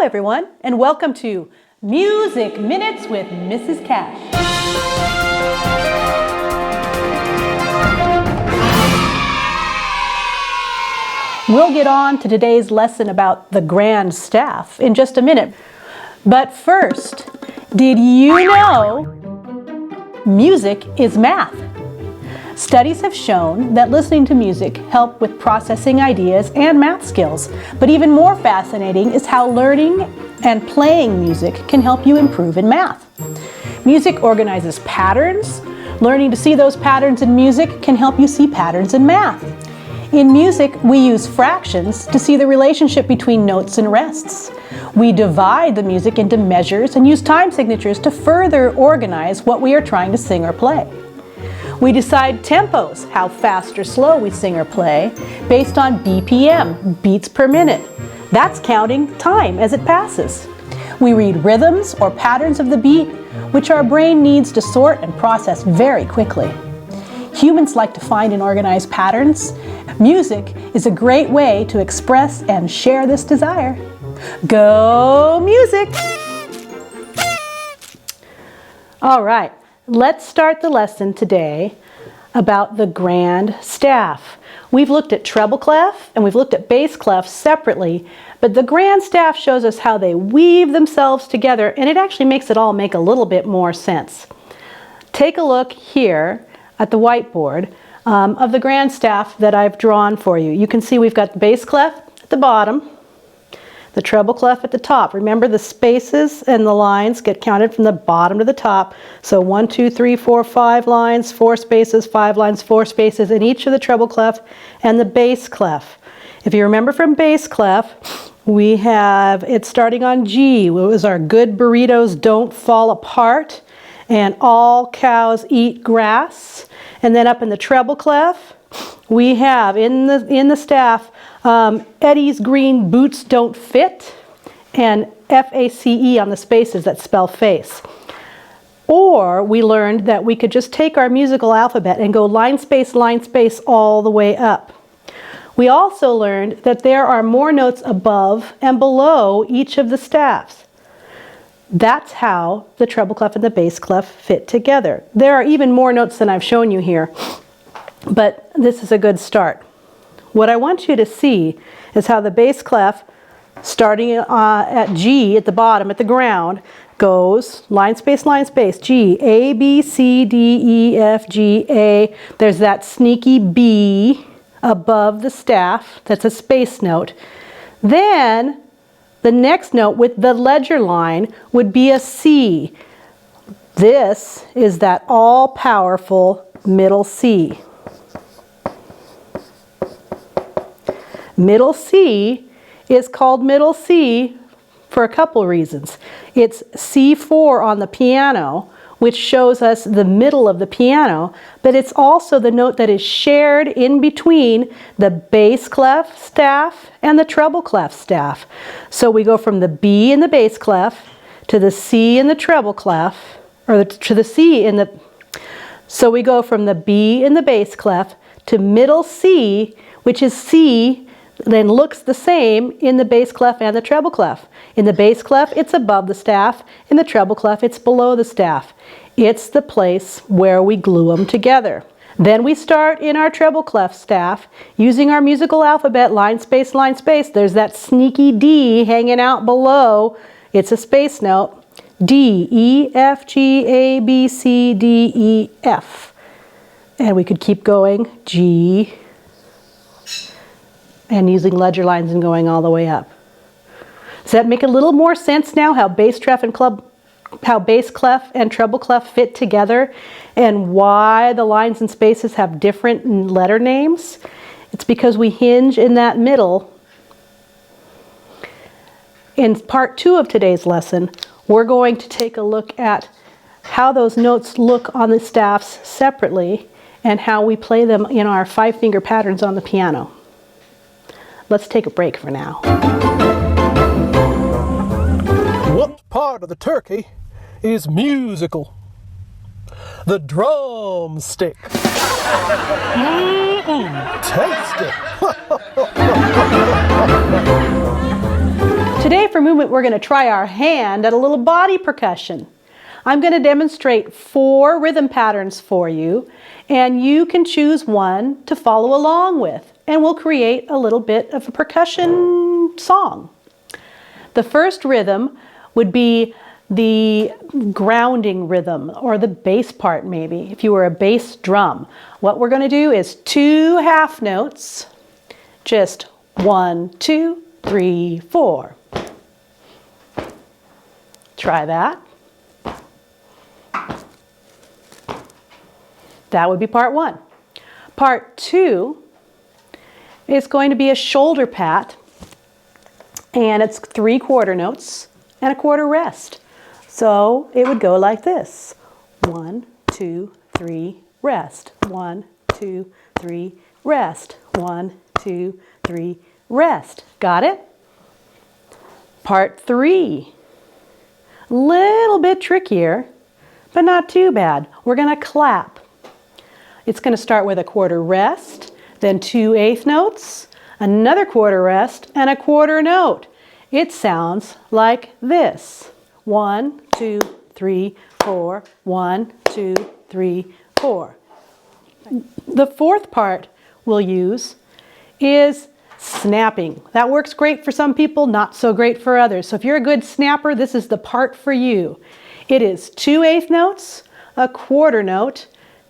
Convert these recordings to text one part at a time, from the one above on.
everyone, and welcome to Music Minutes with Mrs. Cash. We'll get on to today's lesson about the grand staff in just a minute. But first, did you know music is math? Studies have shown that listening to music helps with processing ideas and math skills. But even more fascinating is how learning and playing music can help you improve in math. Music organizes patterns. Learning to see those patterns in music can help you see patterns in math. In music, we use fractions to see the relationship between notes and rests. We divide the music into measures and use time signatures to further organize what we are trying to sing or play. We decide tempos, how fast or slow we sing or play, based on BPM, beats per minute. That's counting time as it passes. We read rhythms or patterns of the beat, which our brain needs to sort and process very quickly. Humans like to find and organize patterns. Music is a great way to express and share this desire. Go music! All right. Let's start the lesson today about the grand staff. We've looked at treble clef and we've looked at bass clef separately, but the grand staff shows us how they weave themselves together, and it actually makes it all make a little bit more sense. Take a look here at the whiteboard of the grand staff that I've drawn for you. You can see we've got the bass clef at the bottom, the treble clef at the top. Remember, the spaces and the lines get counted from the bottom to the top. So 1, 2, 3, 4, 5 lines, 4 spaces, 5 lines, 4 spaces in each of the treble clef and the bass clef. If you remember from bass clef, we have it starting on G. It was our good burritos don't fall apart and all cows eat grass. And then up in the treble clef, we have in the staff, Eddie's green boots don't fit, and F-A-C-E on the spaces that spell face. Or we learned that we could just take our musical alphabet and go line space all the way up. We also learned that there are more notes above and below each of the staffs. That's how the treble clef and the bass clef fit together. There are even more notes than I've shown you here, but this is a good start. What I want you to see is how the bass clef, starting at G at the bottom, at the ground, goes line space, G, A, B, C, D, E, F, G, A. There's that sneaky B above the staff. That's a space note. Then the next note with the ledger line would be a C. This is that all-powerful middle C. Middle C is called middle C for a couple reasons. It's C4 on the piano, which shows us the middle of the piano, but it's also the note that is shared in between the bass clef staff and the treble clef staff. So we go from the B in the bass clef to the C in the treble clef, or to the C in the... So we go from the B in the bass clef to middle C, which is C, then looks the same in the bass clef and the treble clef. In the bass clef, it's above the staff. In the treble clef, it's below the staff. It's the place where we glue them together. Then we start in our treble clef staff using our musical alphabet, line space. There's that sneaky D hanging out below. It's a space note. D, E, F, G, A, B, C, D, E, F. And we could keep going. G, and using ledger lines and going all the way up. Does that make a little more sense now, how bass clef and treble clef fit together, and why the lines and spaces have different letter names? It's because we hinge in that middle. In part 2 of today's lesson, we're going to take a look at how those notes look on the staffs separately and how we play them in our 5-finger patterns on the piano. Let's take a break for now. What part of the turkey is musical? The drumstick. Tasty. Today for movement, we're going to try our hand at a little body percussion. I'm going to demonstrate 4 rhythm patterns for you, and you can choose one to follow along with, and we'll create a little bit of a percussion song. The first rhythm would be the grounding rhythm, or the bass part maybe, if you were a bass drum. What we're going to do is 2 half notes, just 1, 2, 3, 4. Try that. That would be part 1. Part 2 is going to be a shoulder pat, and it's 3 quarter notes and a quarter rest. So it would go like this. 1, 2, 3, rest. 1, 2, 3, rest. 1, 2, 3, rest. Got it? Part 3. Little bit trickier, but not too bad. We're going to clap. It's going to start with a quarter rest, then 2 eighth notes, another quarter rest, and a quarter note. It sounds like this. 1, 2, 3, 4. 1, 2, 3, 4. The fourth part we'll use is snapping. That works great for some people, not so great for others. So if you're a good snapper, this is the part for you. It is 2 eighth notes, a quarter note,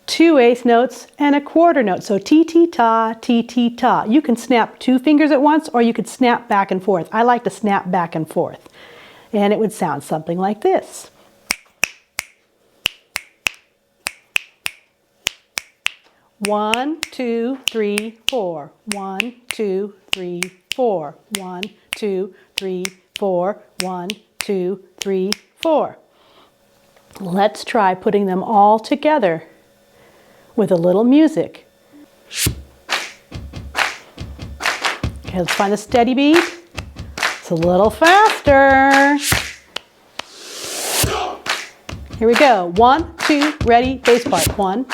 2 eighth notes, and a quarter note. So ti-ti-ta, ti-ti-ta. You can snap 2 fingers at once, or you could snap back and forth. I like to snap back and forth. And it would sound something like this. One, 2, 3, 4. 1, 2, 3, 4. 1, 2, 3, 4. 1, 2, 3, 4. Let's try putting them all together with a little music. Okay, let's find a steady beat. It's a little faster. Here we go. 1, 2, ready, bass part. 1.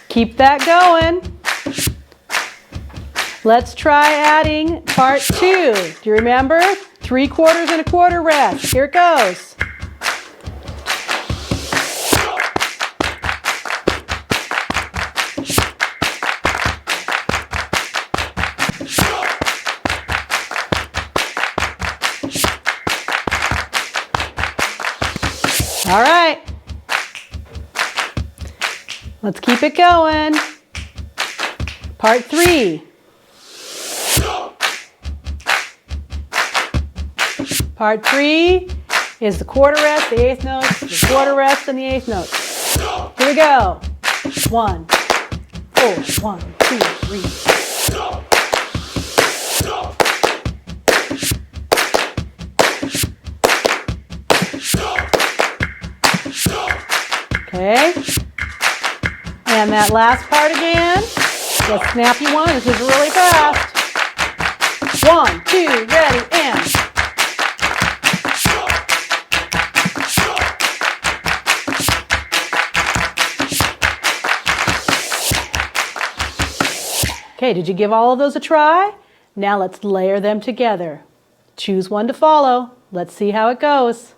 Keep that going. Let's try adding part 2. Do you remember? 3 quarters and a quarter rest. Here it goes. All right. Let's keep it going. Part 3. Part 3 is the quarter rest, the eighth notes, the quarter rest, and the eighth notes. Here we go. 1, 4, 1, 2, 3. Okay. And that last part again, the snappy one. This is really fast. 1, 2, ready, and. Okay, did you give all of those a try? Now let's layer them together. Choose one to follow. Let's see how it goes.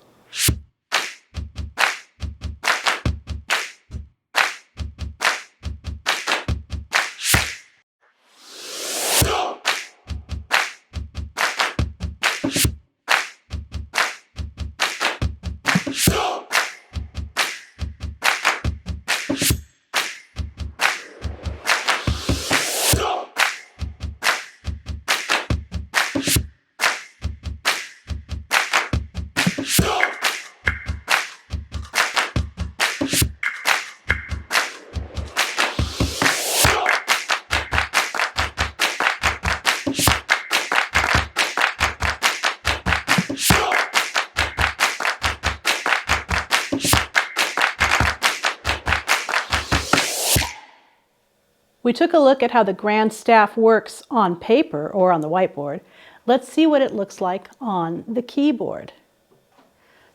We took a look at how the grand staff works on paper or on the whiteboard. Let's see what it looks like on the keyboard.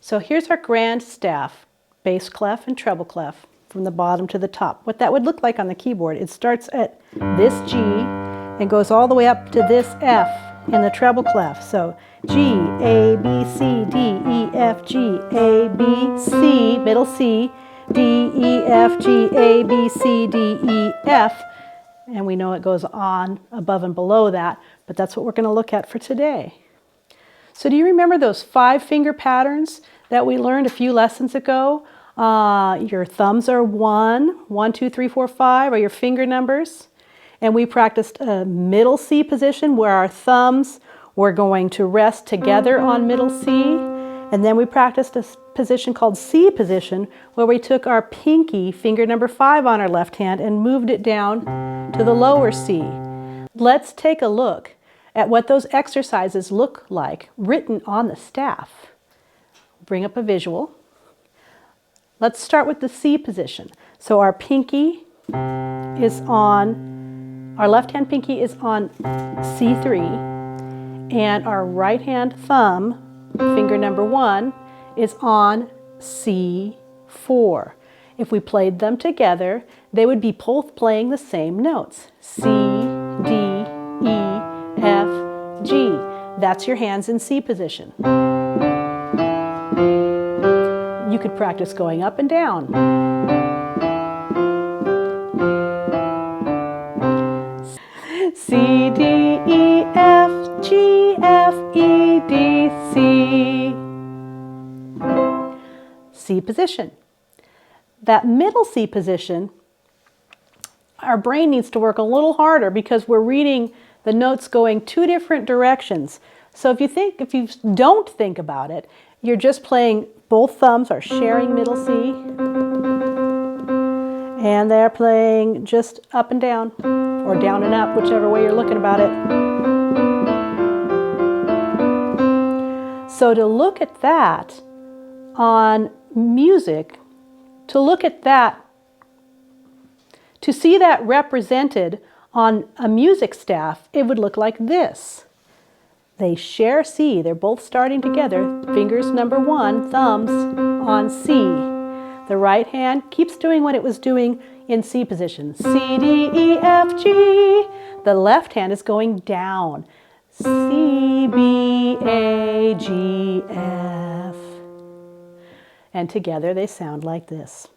So here's our grand staff bass clef and treble clef from the bottom to the top. What that would look like on the keyboard, it starts at this G and goes all the way up to this F in the treble clef. So G, A, B, C, D, E, F, G, A, B, C, middle C, D, E, F, G, A, B, C, D, E, F. And we know it goes on above and below that, but that's what we're going to look at for today. So do you remember those 5-finger patterns that we learned a few lessons ago? Your thumbs are 1, 2, 3, 4, 5 are your finger numbers. And we practiced a middle C position where our thumbs were going to rest together on middle C. And then we practiced a position called C position where we took our pinky, finger number 5 on our left hand, and moved it down to the lower C. Let's take a look at what those exercises look like written on the staff. Bring up a visual. Let's start with the C position. So our pinky is on, our left hand pinky is on C3, and our right hand thumb, finger number 1, is on C4. If we played them together, they would be both playing the same notes. C, D, E, F, G. That's your hands in C position. You could practice going up and down. C, D, E, F, G, F, E, D, C. C position. That middle C position, our brain needs to work a little harder because we're reading the notes going 2 different directions. So if you don't think about it, you're just playing, both thumbs are sharing middle C, and they're playing just up and down, or down and up, whichever way you're looking about it. So to look at that on music, to see that represented on a music staff, it would look like this. They share C. They're both starting together. Fingers number 1, thumbs on C. The right hand keeps doing what it was doing in C position. C, D, E, F, G. The left hand is going down. C, B, A, G, F. And together they sound like this.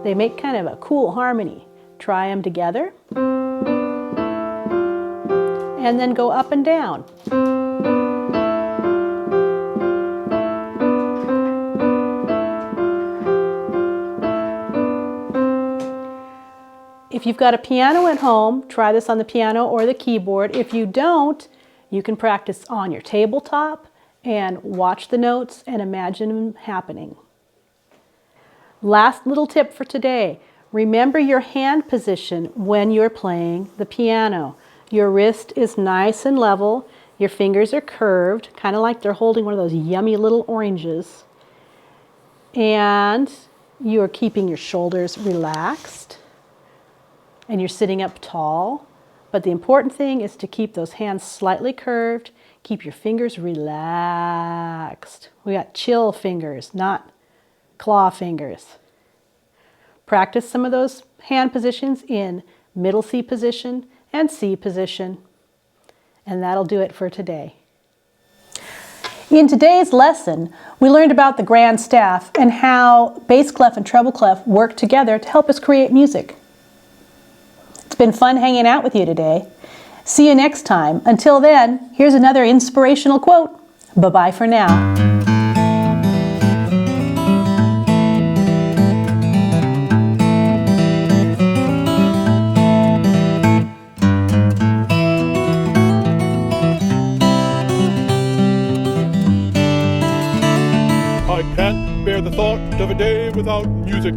They make kind of a cool harmony. Try them together. And then go up and down. If you've got a piano at home, try this on the piano or the keyboard. If you don't, you can practice on your tabletop and watch the notes and imagine them happening. Last little tip for today. Remember your hand position when you're playing the piano. Your wrist is nice and level. Your fingers are curved, kind of like they're holding one of those yummy little oranges. And you are keeping your shoulders relaxed. And you're sitting up tall. But the important thing is to keep those hands slightly curved. Keep your fingers relaxed. We got chill fingers, not claw fingers. Practice some of those hand positions in middle C position and C position. And that'll do it for today. In today's lesson, we learned about the grand staff and how bass clef and treble clef work together to help us create music. It's been fun hanging out with you today. See you next time. Until then, here's another inspirational quote. Bye-bye for now. I can't bear the thought of a day without music.